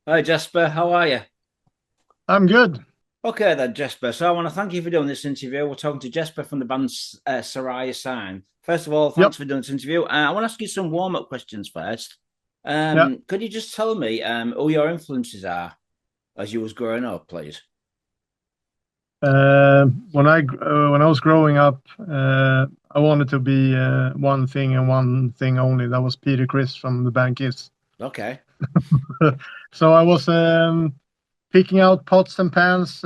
Hi Jesper, how are you? I'm good. Okay then, Jesper. So I want to thank you for doing this interview. We're talking to Jesper from the band Sarayasign. First of all, Yep. thanks for doing this interview. I want to ask you some warm-up questions first. Yeah. Could you just tell me who your influences are as you was growing up, please? When I was growing up, I wanted to be one thing and one thing only. That was Peter Criss from the band Kiss. Okay. So I was picking out pots and pans,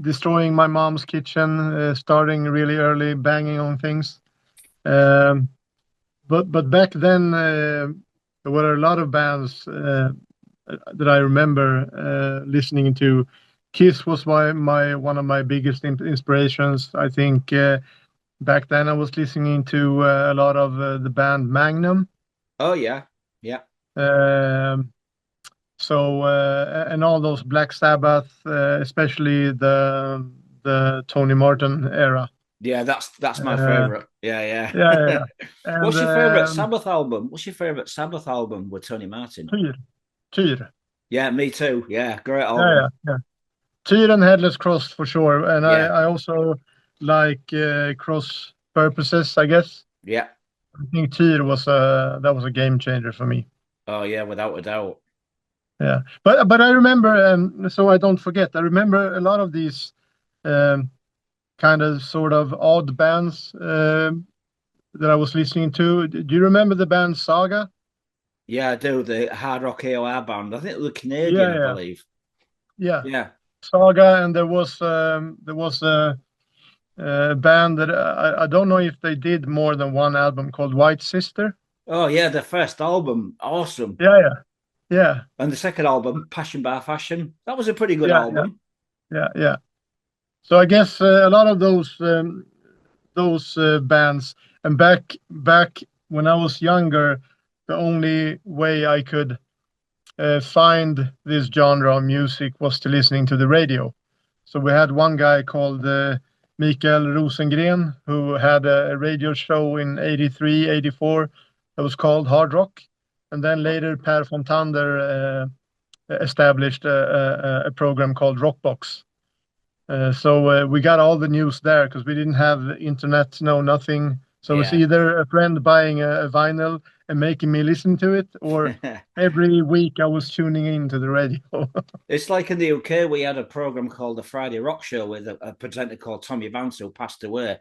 destroying my mom's kitchen, starting really early, banging on things. Um, but back then, there were a lot of bands that I remember listening to. Kiss was my one of my biggest inspirations. I think back then I was listening to a lot of the band Magnum. Oh yeah, yeah, Um, and all those Black Sabbath, especially the Tony Martin era. yeah. That's my Uh, favorite. Yeah, yeah, yeah, yeah. yeah. And What's your favorite Sabbath album? What's your favorite Sabbath album with Tony Martin? Tyr, Tyr. Yeah, me too. Yeah, great Yeah, album. yeah, yeah. Tyr and Headless Cross for sure. And Yeah, I also like Cross Purposes, I guess. yeah. I think Tyr was a game changer for me. Oh yeah, without a doubt. Yeah, but I remember, so I don't forget. I remember a lot of these um, kind of sort of odd bands that I was listening to. Do you remember the band Saga? Yeah, I do. The hard rock AOR band. I think they're Canadian, Yeah, I yeah, believe. yeah. Yeah. Saga, and there was a band that I don't know if they did more than one album called White Sister. Oh yeah, the first album, awesome. Yeah, yeah, yeah, And the second album, Passion by Fashion, that was a pretty good yeah, yeah, album. yeah, yeah. So I guess a lot of those bands, and back when I was younger, the only way I could find this genre of music was to listening to the radio. So we had one guy called Mikael Rosengren who had a radio show in 83, 84 that was called Hard Rock. And then later Per Fontander established a program called Rockbox. So we got all the news there because we didn't have internet, no nothing. So it's Yeah. either a friend buying a vinyl and making me listen to it, or every week I was tuning into the radio. It's like in the UK, we had a program called the Friday Rock Show with a presenter called Tommy Vance who passed away.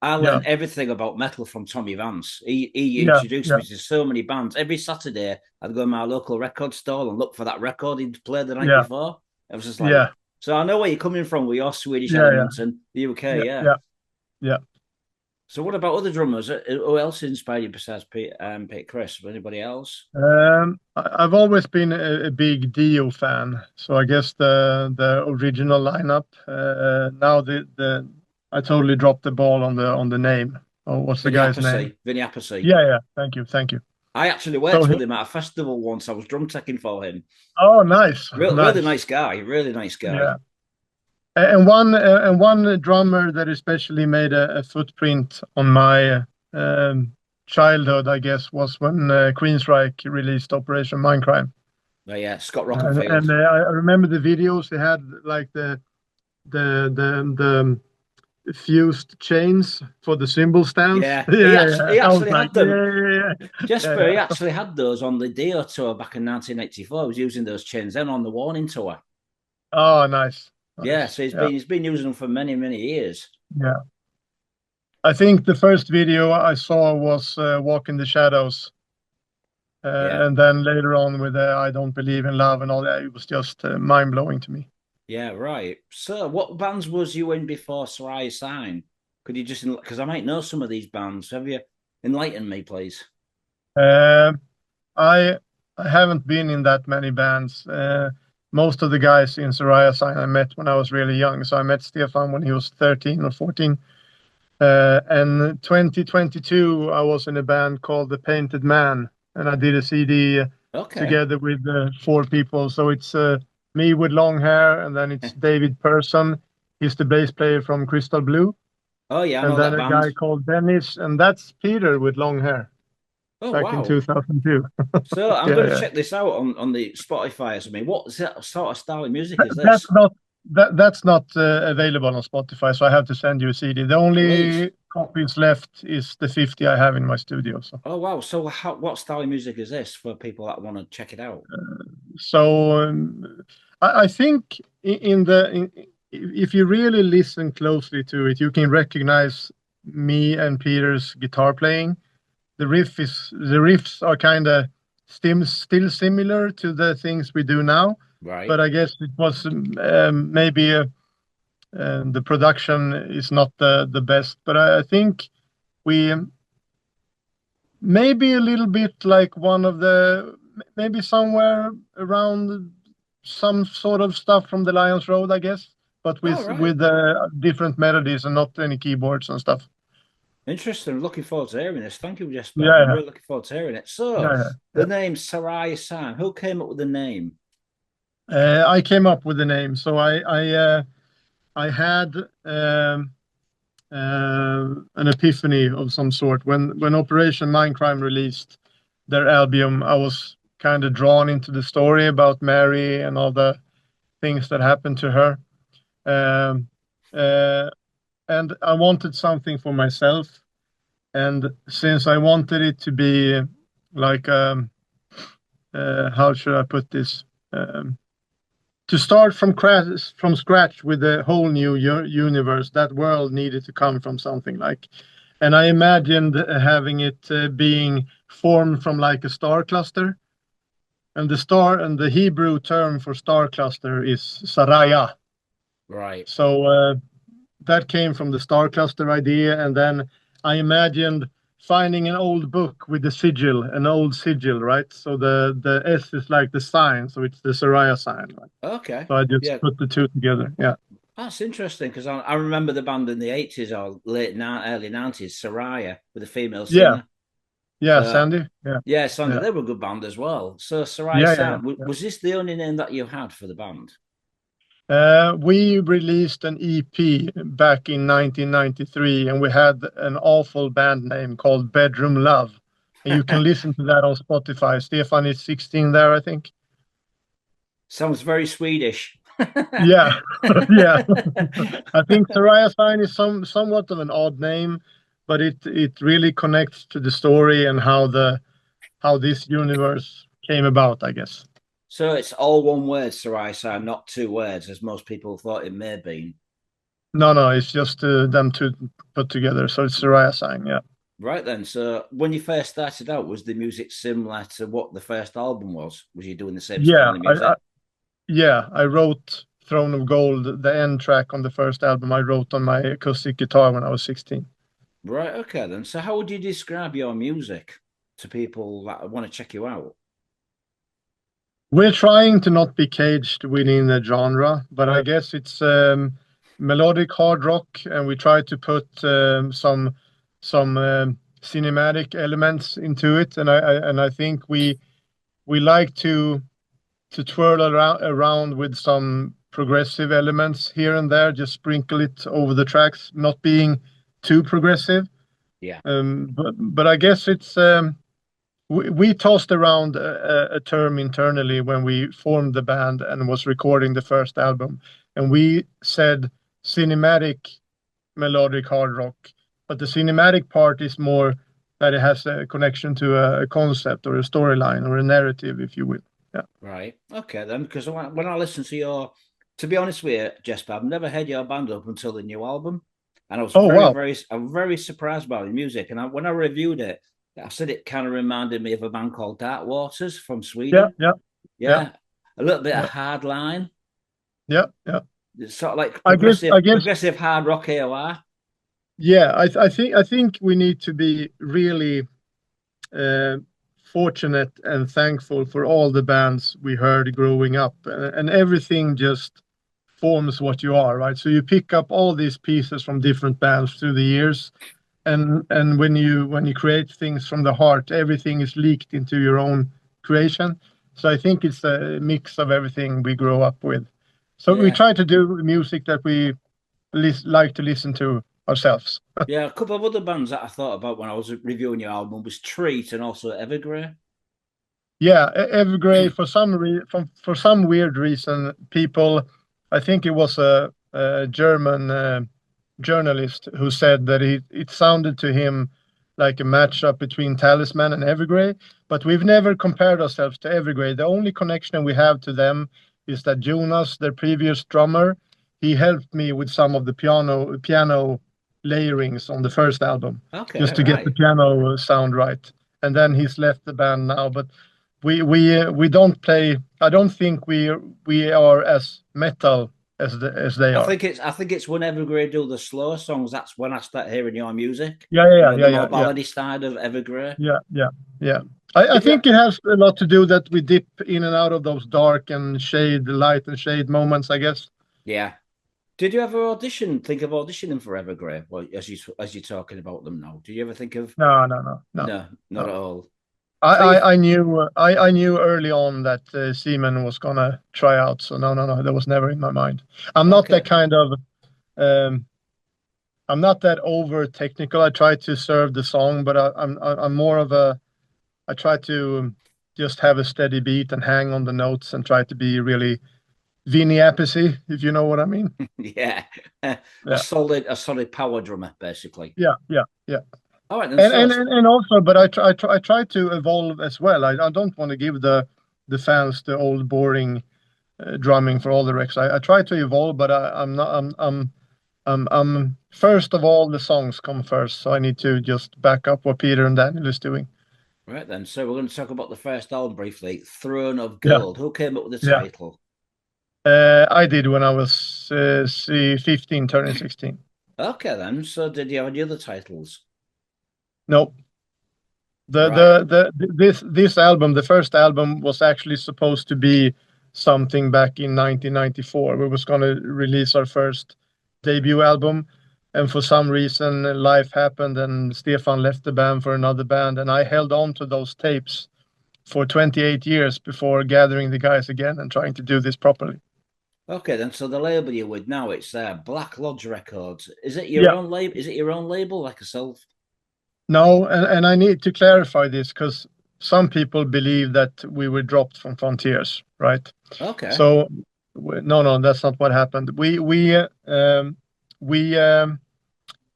I Yeah, learned everything about metal from Tommy Vance. He yeah, introduced yeah, me to so many bands. Every Saturday, I'd go to my local record store and look for that record he'd played the night yeah, before. It was just like, yeah, so I know where you're coming from with your Swedish yeah, yeah, elements and the UK, yeah, yeah. yeah, yeah. So what about other drummers? Who else inspired you besides Pete Chris? Anybody else? I've always been a big Dio fan, so I guess the original lineup. Now the I totally dropped the ball on the name. Oh, what's the Vinny guy's name? Appice. Vinny Appice. Yeah, yeah. Thank you, thank you. I actually So worked he, with him at a festival once. I was drum teching for him. oh, nice, Really nice. nice guy. Really nice guy. Yeah. And one drummer that especially made a footprint on my childhood, I guess, was when Queensryche released Operation Mindcrime. But yeah, Scott And Rockenfield. I remember the videos they had, like the fused chains for the cymbal stands. Yeah, Yeah, yeah. he I was actually like, had yeah, them. yeah, yeah, yeah, Jesper, he yeah. actually had those on the Dio tour back in 1984. He was using those chains then on the Warning tour. Oh, nice, Yeah, nice. so Yeah, he's been using them for many years. yeah. I think the first video I saw was Walk in the Shadows. Yeah, And then later on with I Don't Believe in Love and all that, it was just mind blowing to me. yeah, right. So, what bands was you in before Sarayasign? Could you just because I might know some of these bands. Have you enlighten me, please? Uh, I I haven't been in that many bands. Most of the guys in Soraya Sign I met when I was really young. So I met Stefan when he was 13 or 14. And 2022, I was in a band called The Painted Man, and I did a CD Okay. together with four people. So it's me with long hair, and then it's David Person. He's the bass player from Crystal Blue, Oh yeah, I and know then that a band. guy called Dennis, and that's Peter with long hair. Oh back in wow. 2002. So I'm Yeah, going to yeah. check this out on the Spotify or something. What sort of style of music is That's this? not that's not available on Spotify, so I have to send you a CD. The Please. only copies left is the 50 I have in my studio. Oh wow. So what style of music is this for people that want to check it out? So I think if you really listen closely to it, you can recognize me and Peter's guitar playing. The riffs are kind of still similar to the things we do now, Right. but I guess it was maybe the production is not the best. But I think we maybe a little bit like one of the maybe somewhere around some sort of stuff from the Lions Road, I guess, but All with right. different melodies and not any keyboards and stuff. Interesting. Looking forward to hearing this. Thank you, Jesper. I'm Yeah, really looking forward to hearing it. So, yeah, yeah, the yeah. name Sarayasign, who came up with the name? I came up with the name, so I had an epiphany of some sort when Operation Mindcrime released their album. I was kind of drawn into the story about Mary and all the things that happened to her. Um, uh, and I wanted something for myself. And since I wanted it to be like, how should I put this? To start from scratch with a whole new universe, that world needed to come from something like. And I imagined having it being formed from like a star cluster. And the Hebrew term for star cluster is Saraya. Right. So that came from the star cluster idea, and then I imagined finding an old book with an old sigil, right? So the S is like the sign, so it's the Saraya sign. Right? Okay. So I just Yeah. put the two together. Yeah, That's interesting because I remember the band in the 80s or early 90s, Saraya, with a female yeah, singer. yeah. So, Sandy. Yeah, yeah, Sandy, yeah, they were a good band as well. So, Saraya yeah, yeah, Sam, was this the only name that you had for the band? We released an EP back in 1993, and we had an awful band name called Bedroom Love. And you can listen to that on Spotify. Stefan is 16 there, I think. Sounds very Swedish. Yeah, yeah. I think Sarayasign is somewhat of an odd name, but it really connects to the story and how this universe came about, I guess. So it's all one word, Saraya, not two words, as most people thought it may have been. No, no, it's just them two put together. So it's Sarayasign, yeah. Right then. So when you first started out, was the music similar to what the first album was? Was you doing the same Yeah, style of music? I wrote Throne of Gold, the end track on the first album I wrote on my acoustic guitar when I was 16. Right. Okay then. So how would you describe your music to people that want to check you out? We're trying to not be caged within a genre, but I guess it's melodic hard rock, and we try to put some cinematic elements into it, and I think we like to twirl around with some progressive elements here and there, just sprinkle it over the tracks, not being too progressive. Yeah. But I guess it's we tossed around a term internally when we formed the band and was recording the first album, and we said cinematic melodic hard rock. But the cinematic part is more that it has a connection to a concept or a storyline or a narrative, if you will. Yeah. Right. Okay then. Because when I listen to to be honest with you, Jesper, I've never heard your band up until the new album, and I was Oh wow. I'm very surprised by the music. And when I reviewed it, I said it kind of reminded me of a band called Dark Waters from Yeah, Sweden. yeah, yeah, Yeah, a little bit of yeah, Hardline. yeah, yeah. It's sort of like I guess, progressive hard rock AOR. yeah. I think we need to be really uh, fortunate and thankful for all the bands we heard growing up, and everything just forms what you are, right? So you pick up all these pieces from different bands through the years, and when you create things from the heart, everything is leaked into your own creation. So I think it's a mix of everything we grow up with. So we Yeah, try to do music that we like to listen to. ourselves. Yeah, a couple of other bands that I thought about when I was reviewing your album was Treat and also Evergrey. Yeah, Evergrey for some weird reason, people, I think it was a German journalist who said that it sounded to him like a matchup between Talisman and Evergrey, but we've never compared ourselves to Evergrey. The only connection we have to them is that Jonas, their previous drummer, he helped me with some of the piano layerings on the first album, Okay, just to get the right. piano sound right. And then he's left the band now, but we don't play. I don't think we are as metal as they are. I think it's when Evergrey do the slow songs, that's when I start hearing your music. Yeah, yeah, You yeah, know, the yeah, more yeah, yeah, ballady side of Evergrey. yeah, yeah, yeah. I Did you think it has a lot to do that we dip in and out of those dark and shade, light and shade moments, I guess. yeah. Did you ever think of auditioning for Evergrey? Well, as you're talking about them now. Do you ever think of No, no, no, no, no, not at no. all. I, So you've I, I knew I knew early on that Seaman was gonna try out. So no, no, no, that was never in my mind. I'm not that okay. kind of um, I'm not that over technical. I try to serve the song, but I'm more of a I try to just have a steady beat and hang on the notes and try to be really Vinny Appice, if you know what I mean. Yeah. Yeah, A solid power drummer, basically. yeah, yeah, yeah. All right then, And so and also, but I try to evolve as well. I don't want to give the fans the old boring drumming for all the recs. I try to evolve, but I'm not. I'm first of all the songs come first, so I need to just back up what Peter and Daniel is doing. right then. So we're going to talk about the first album briefly, Throne of Yeah, Gold. Who came up with the yeah. title? I did when I was 15, turning 16. Okay then. So did you have any other titles? No, Right. this album, the first album, was actually supposed to be something back in 1994. We was gonna release our first debut album, and for some reason, life happened, and Stefan left the band for another band, and I held on to those tapes for 28 years before gathering the guys again and trying to do this properly. Okay then. So the label you're with now, it's Black Lodge Records. Is it your Yeah. own label? Is it your own label, like a self? No, and I need to clarify this because some people believe that we were dropped from Frontiers, right? Okay. So no, no, that's not what happened. We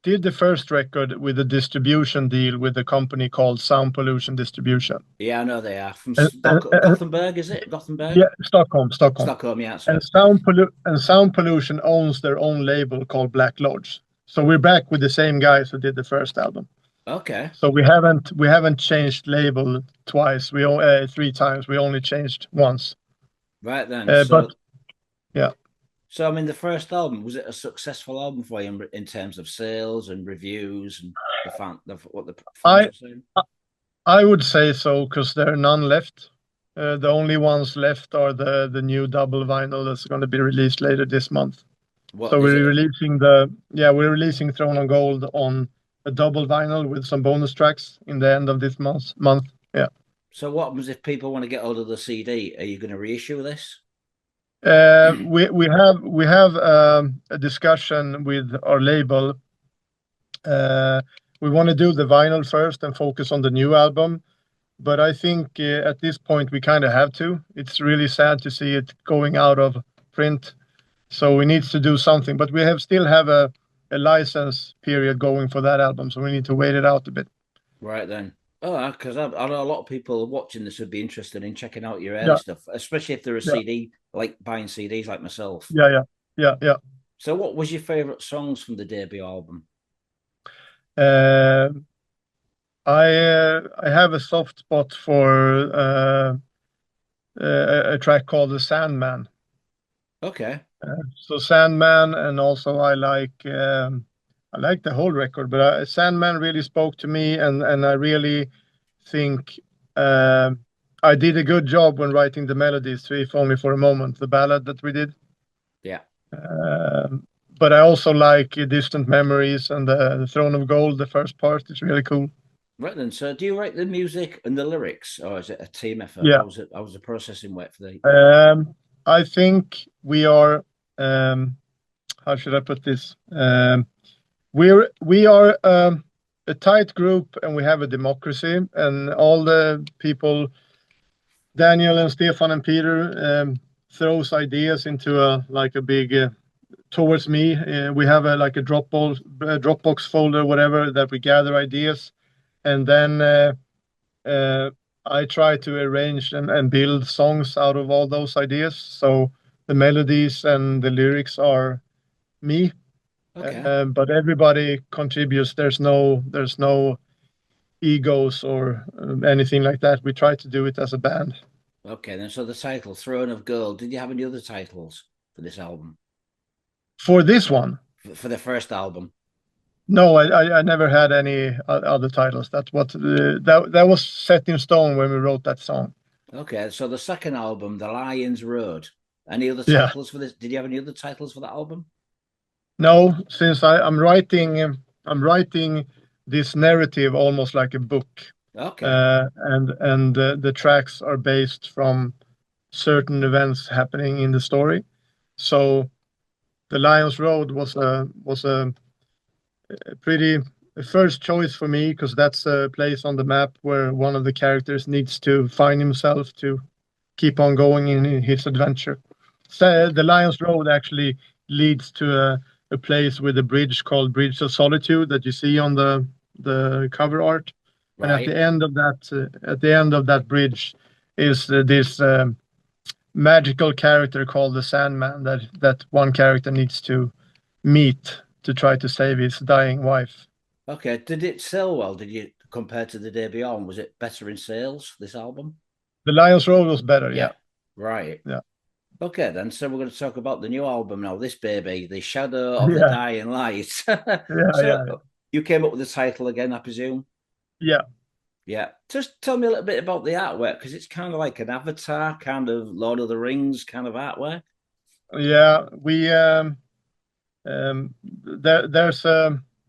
did the first record with a distribution deal with a company called Sound Pollution Distribution. Yeah, I know they are from And, and, and- Gothenburg. Is it Gothenburg? yeah, Stockholm. Stockholm. Yeah, that's And right. Sound Pollution owns their own label called Black Lodge. So we're back with the same guys who did the first album. Okay. So we haven't changed label twice. Three times. We only changed once. Right then. But yeah. So I mean, the first album was it a successful album for you in terms of sales and reviews and what the fans I were saying? I would say so because there are none left. The only ones left are the new double vinyl that's going to be released later this month. What So is it? we're releasing Throne of Gold on a double vinyl with some bonus tracks in the end of this month. Yeah. So what happens if people want to get hold of the CD? Are you going to reissue this? We have a discussion with our label. We want to do the vinyl first and focus on the new album. But I think at this point we kind of have to. It's really sad to see it going out of print. So we need to do something. But we still have a license period going for that album. So we need to wait it out a bit. Right then. Oh, because I know a lot of people watching this would be interested in checking out your early Yeah, stuff, especially if they're a yeah, CD, like buying CDs like myself. yeah, yeah, yeah, yeah. So what was your favorite songs from the debut album? Uh, I have a soft spot for a track called "The Sandman." Okay. So Sandman, and also I like the whole record, but Sandman really spoke to me, and I really think I did a good job when writing the melodies to "If Only for a Moment," the ballad that we did. Yeah. Um, but I also like "Distant Memories" and the "Throne of Gold." The first part is really cool. Right then. So do you write the music and the lyrics, or is it a team effort? Yeah. How was the processing work for the I think we are. How should I put this? we are a tight group, and we have a democracy, and all the people, Daniel and Stefan and Peter, throws ideas into a big towards me. We have like a Dropbox folder, whatever, that we gather ideas, and then uh, I try to arrange and build songs out of all those ideas. So the melodies and the lyrics are me, Okay. but everybody contributes. There's no egos or anything like that. We try to do it as a band. Okay, then so the title Throne of Gold. Did you have any other titles for this album? For this one, For the first album? no, I never had any other titles. That's what that was set in stone when we wrote that song. Okay, so the second album, The Lion's Road. Any other Yeah. titles for this? Did you have any other titles for that album? No, since I'm writing this narrative almost like a book, Okay. and the tracks are based from certain events happening in the story. So the Lion's Road was a pretty first choice for me, because that's a place on the map where one of the characters needs to find himself to keep on going in his adventure. So the Lion's Road actually leads to a place with a bridge called Bridge of Solitude that you see on the cover art. And Right. at the end of that bridge is this magical character called the Sandman that one character needs to meet to try to save his dying wife. Okay. Did it sell well? Did you compare to the day beyond? Was it better in sales, this album? The Lion's Road was better, yeah. Right. Yeah. Okay, then. So we're going to talk about the new album now. This baby, The Shadow of the Yeah. Dying Light. Yeah, So yeah. you came up with the title again, I presume? Yeah. Yeah. Just tell me a little bit about the artwork, because it's kind of like an Avatar, kind of Lord of the Rings kind of artwork. Yeah, we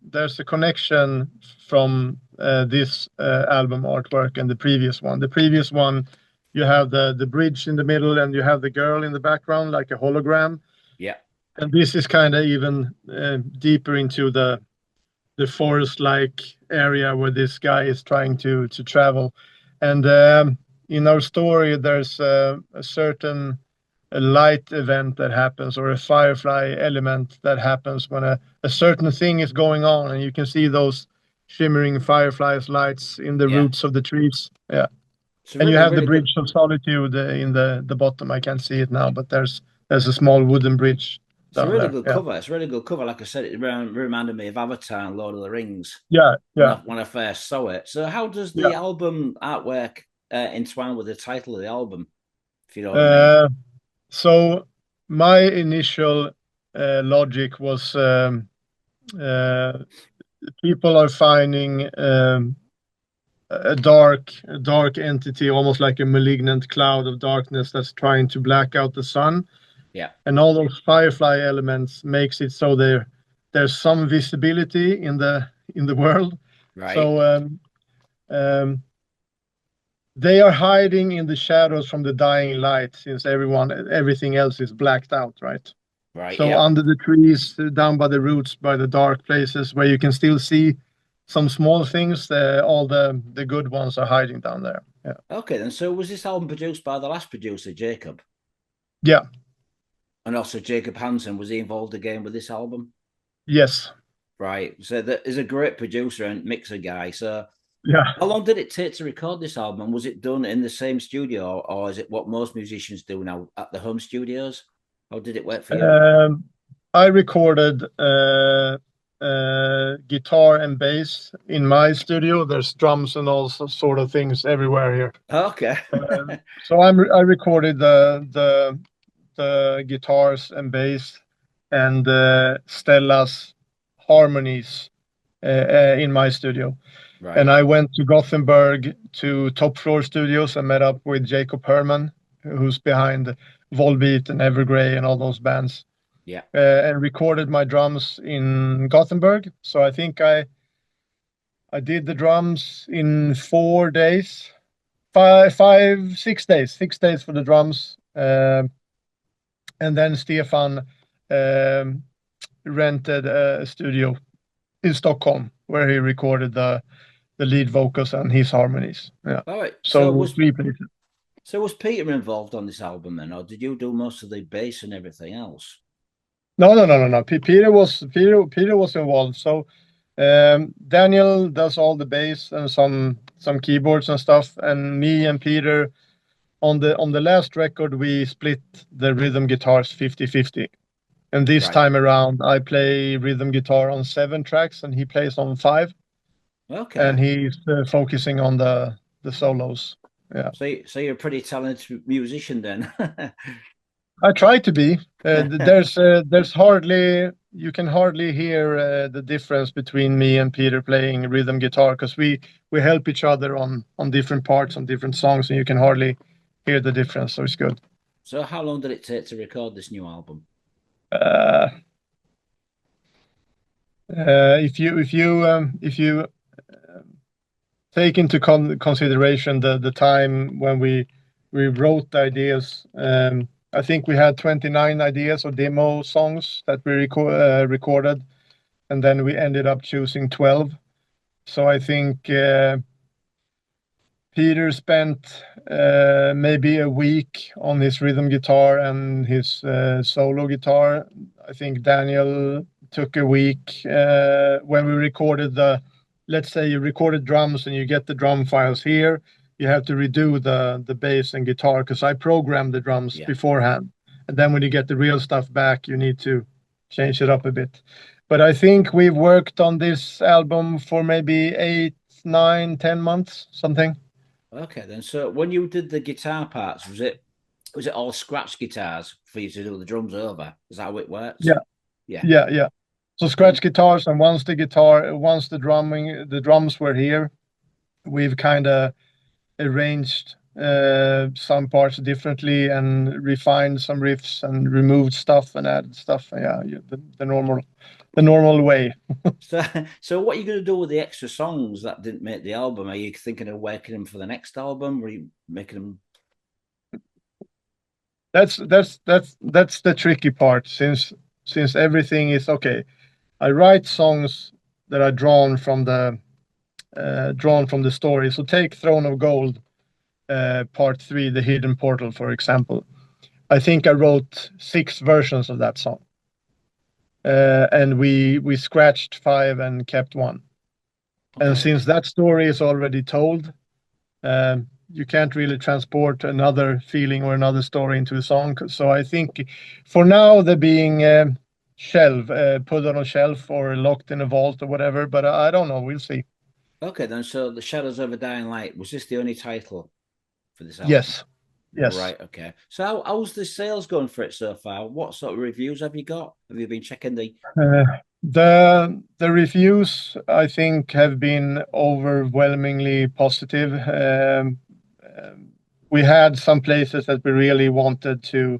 there's a connection from this album artwork and the previous one. The previous one, you have the bridge in the middle, and you have the girl in the background like a hologram. Yeah. And this is kind of even deeper into the forest-like area where this guy is trying to travel. And in our story, there's a certain a light event that happens, or a firefly element that happens when a certain thing is going on, and you can see those shimmering fireflies lights in the Yeah. roots of the trees. Yeah. So And you really, have the really good. Bridge of Solitude in the bottom. I can't see it now, but there's a small wooden bridge It's a down really there. good Yeah. cover. It's a really good cover. Like I said, it reminded me of Avatar and Lord of the Rings Yeah. Yeah. when I first saw it. So how does Yeah. the album artwork entwine with the title of the album, if you know what I mean? So my initial logic was uh, people are finding a dark entity, almost like a malignant cloud of darkness that's trying to black out the sun. Yeah. And all those firefly elements makes it so there's some visibility in the world. Right. So they are hiding in the shadows from the dying light, since everything else is blacked out, right? Right. So Yeah. under the trees, down by the roots, by the dark places where you can still see some small things, all the good ones are hiding down there. Yeah. Okay, then. So was this album produced by the last producer, Jacob? Yeah. And also Jacob Hansen, was he involved again with this album? Yes. Right. So that is a great producer and mixer guy. So Yeah. how long did it take to record this album? Was it done in the same studio, or is it what most musicians do now at the home studios? How did it work for you? I recorded guitar and bass in my studio. There's drums and all sort of things everywhere here. Okay. So I recorded the guitars and bass and Stella's harmonies in my studio. Right. And I went to Gothenburg to Top Floor Studios and met up with Jacob Herman, who's behind Volbeat and Evergrey and all those bands. Yeah. And recorded my drums in Gothenburg. So I think I did the drums in 4 days, 6 days for the drums. And then Stefan rented a studio in Stockholm, where he recorded the lead vocals and his harmonies. Yeah. All right. So three places. So was Peter involved on this album then, or did you do most of the bass and everything else? No. Peter was involved. So Daniel does all the bass and some keyboards and stuff, and me and Peter on the last record we split the rhythm guitars 50-50. And this time around I play rhythm guitar on 7 tracks and he plays on 5. Okay. And he's focusing on the solos. Yeah. So you're a pretty talented musician then. I try to be. There's hardly, you can hardly hear the difference between me and Peter playing rhythm guitar, because we help each other on different parts on different songs, and you can hardly hear the difference. So it's good. So how long did it take to record this new album? If you take into consideration the time when we wrote the ideas, I think we had 29 ideas or demo songs that we recorded, and then we ended up choosing 12. So I think Peter spent maybe a week on his rhythm guitar and his solo guitar. I think Daniel took a week when we recorded let's say you recorded drums and you get the drum files here, you have to redo the bass and guitar, because I programmed the drums beforehand. And then when you get the real stuff back, you need to change it up a bit. But I think we've worked on this album for maybe 8, 9, 10 months, something. Okay, then. So when you did the guitar parts, was it all scratch guitars for you to do the drums over? Is that how it works? Yeah. So scratch guitars, and once the drums were here, we've kind of arranged some parts differently and refined some riffs and removed stuff and added stuff. Yeah, the normal way. So what are you going to do with the extra songs that didn't make the album? Are you thinking of working them for the next album? Or are you making them? That's the tricky part, since everything is okay. I write songs that are drawn from the story. So take Throne of Gold, part 3, The Hidden Portal, for example. I think I wrote 6 versions of that song, and we scratched 5 and kept 1. Okay. And since that story is already told, you can't really transport another feeling or another story into a song. So I think for now they're being put on a shelf or locked in a vault or whatever, but I don't know, we'll see. Okay, then. So The Shadows Over Dying Light, was this the only title for this album? Yes. Right, okay. So how's the sales going for it so far? What sort of reviews have you got? Have you been checking the reviews? I think have been overwhelmingly positive. We had some places that we really wanted to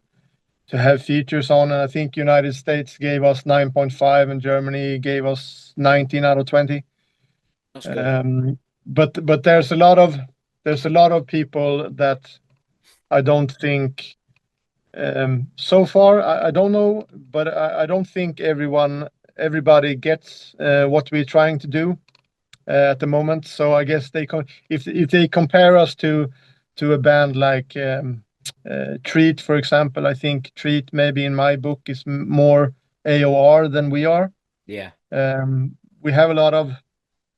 have features on, and I think United States gave us 9.5 and Germany gave us 19 out of 20. That's good. But there's a lot of people that I don't think so far, I don't know, but I don't think everybody gets what we're trying to do at the moment. So I guess if they compare us to a band like Treat, for example, I think Treat maybe in my book is more AOR than we are. Yeah. We have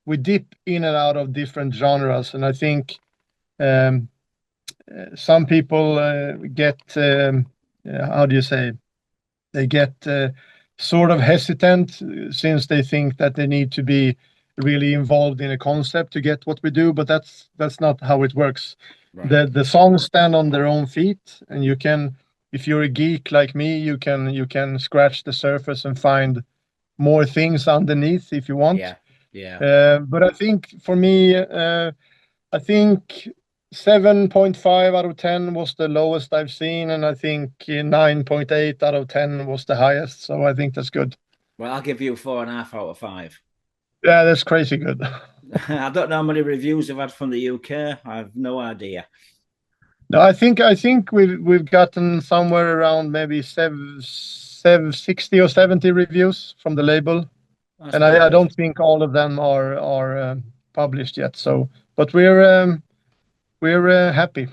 we dip in and out of different genres, and I think some people get how do you say, they get sort of hesitant, since they think that they need to be really involved in a concept to get what we do, but that's not how it works. Right. The songs stand on their own feet, and you can, if you're a geek like me, you can scratch the surface and find more things underneath if you want. Yeah. But I think for me, I think 7.5 out of 10 was the lowest I've seen, and I think 9.8 out of 10 was the highest. So I think that's good. Well, I'll give you 4.5 out of 5. Yeah, that's crazy good. I don't know how many reviews I've had from the UK. I have no idea. No, I think we've gotten somewhere around maybe 60 or 70 reviews from the label. That's and very I good. don't think all of them are published yet. So, but we're happy.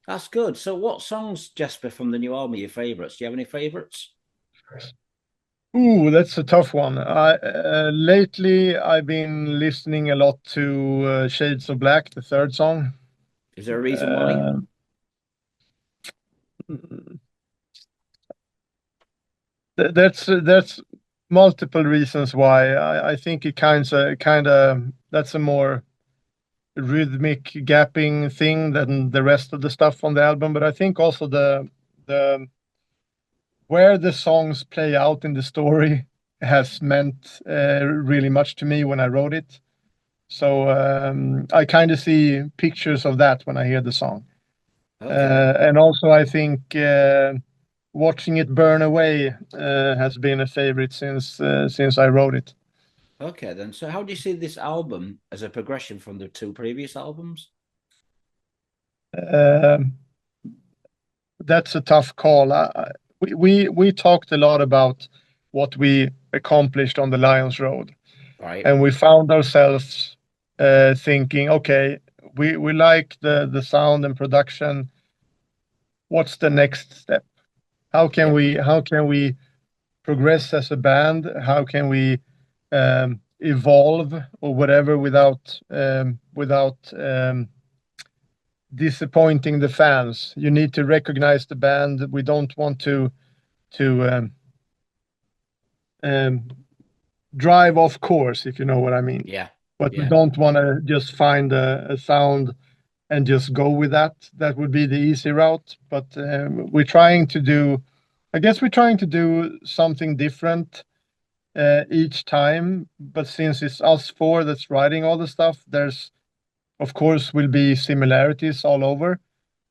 That's good. So, what songs, Jesper, from the new album are your favorites? Do you have any favorites? Ooh, that's a tough one. Lately, I've been listening a lot to Shades of Black, the third song. Is there a reason why? Uh, that's multiple reasons why. I think it kind of that's a more rhythmic gapping thing than the rest of the stuff on the album. But I think also the where the songs play out in the story has meant really much to me when I wrote it. So I kind of see pictures of that when I hear the song. Okay. And also, I think watching it burn away has been a favorite since I wrote it. Okay, then. So, how do you see this album as a progression from the two previous albums? Um that's a tough call. We talked a lot about what we accomplished on the Lions Road, Right. and we found ourselves thinking, okay, we like the sound and production. What's the next step? Yeah. How can we progress as a band? How can we evolve or whatever without disappointing the fans? You need to recognize the band. We don't want to um, drive off course, if you know what I mean. Yeah. But we Yeah. don't want to just find a sound and just go with that. That would be the easy route. But I guess we're trying to do something different each time. But since it's us four that's writing all the stuff, there's, of course, will be similarities all over.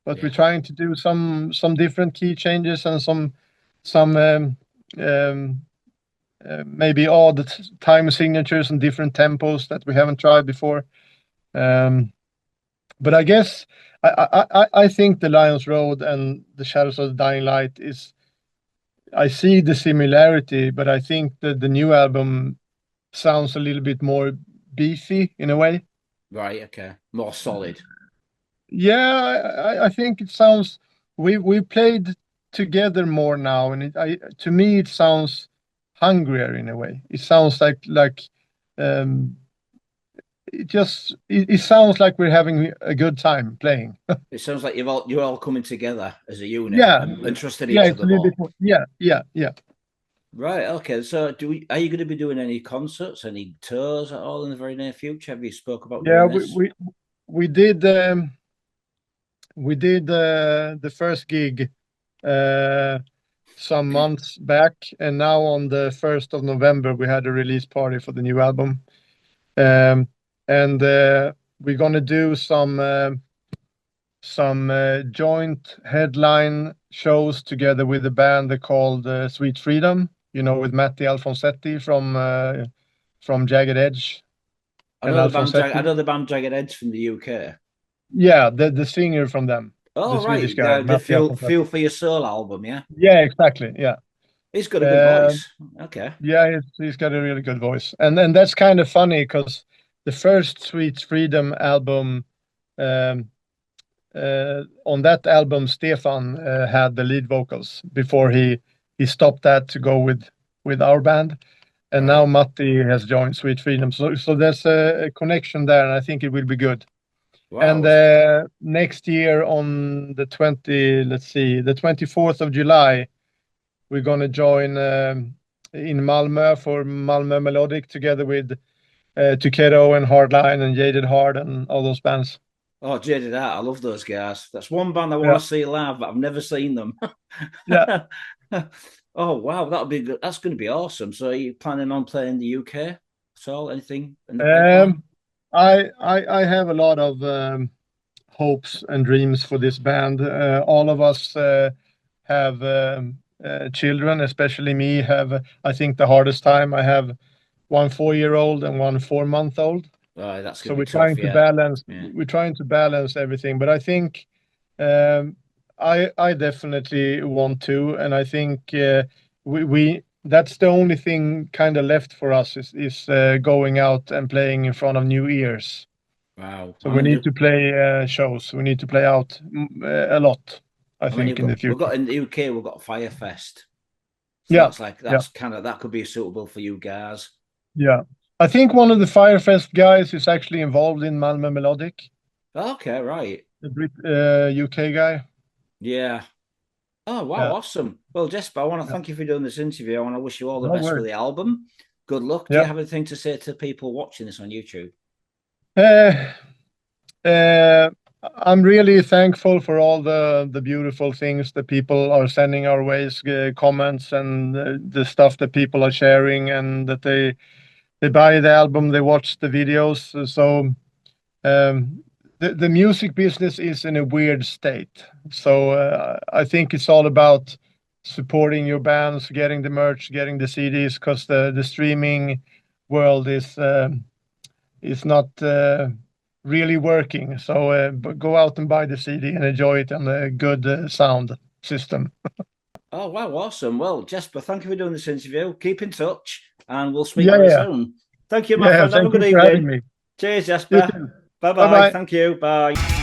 But we're Yeah. trying to do some different key changes and some um, maybe odd time signatures and different tempos that we haven't tried before. Um, but I guess I think the Lions Road and the Shadows of the Dying Light is I see the similarity, but I think that the new album sounds a little bit more beefy in a way. Right. Okay. More solid. Yeah, I think it sounds we played together more now, and to me it sounds hungrier in a way. It sounds like um, it sounds like we're having a good time playing. It sounds like you're all coming together as a unit Yeah, and trusting yeah, each it's other a little bit more. more. Yeah. Right. Okay. So, are you going to be doing any concerts, any tours at all in the very near future? Have you spoke about Yeah, doing this? we did the first gig uh, some months back, and now on the 1st of November we had a release party for the new album. Um, and we're gonna do some joint headline shows together with a band called Sweet Freedom, with Matti Alfonsetti from Jagged Edge I and know the band. I Alfonsetti. know the band Jagged Edge from the UK. Yeah, the singer from them, Oh, the Swedish right. guy, The Matti Feel Alfonsetti. for Your Soul album. Yeah, Yeah, exactly. Yeah. he's got a good Uh, voice. Okay. yeah, he's got a really good voice, and that's kind of funny because the first Sweet Freedom album, um, on that album, Stefan had the lead vocals before he stopped that to go with our band, and now Right. Matti has joined Sweet Freedom. So there's a connection there, and I think it will be good. And Wow. next year on the 24th of July, we're gonna join in Malmö for Malmö Melodic together with Tukero and Hardline and Jaded Heart and all those bands. Oh, Jaded Heart. I love those guys. That's one band I want Yeah, to see live, but I've never seen them. yeah. Oh, wow. That'll be good. That's going to be awesome. So, are you planning on playing the UK at all? Anything in the pipeline? Um, I have a lot of hopes and dreams for this band. All of us have children, especially me. Have I think the hardest time. I have one 4-year-old and one 4-month-old. Oh, that's going So to be tough. Yeah. Yeah. we're trying to balance everything. But I think um, I definitely want to, and I think we that's the only thing kind of left for us is going out and playing in front of new ears. Wow. So we need to play shows. We need to play out a lot. I think in the future. We've got in the UK, we've got Firefest. So Yeah, that's kind of that could be suitable for you guys. yeah. I think one of the Firefest guys is actually involved in Malmö Melodic. Okay, right. The UK guy. Yeah. Oh, wow, Yeah. awesome. Well, Jesper, I want to thank you for doing this interview. I want to wish you all the No best with worries. the album. Good luck. Do Yeah. you have anything to say to people watching this on YouTube? I'm really thankful for all the beautiful things that people are sending our ways, comments and the stuff that people are sharing, and that they buy the album, they watch the videos. So the music business is in a weird state. So I think it's all about supporting your bands, getting the merch, getting the CDs, because the streaming world is not really working. So go out and buy the CD and enjoy it on a good sound system. Oh, wow, awesome. Well, Jesper, thank you for doing this interview. Keep in touch and we'll speak Yeah, very yeah. soon. Thank you, my Yeah, friend. Have a thank good you for having evening. me. Cheers, You Jesper. too. Bye-bye. Bye-bye. Thank you. Bye.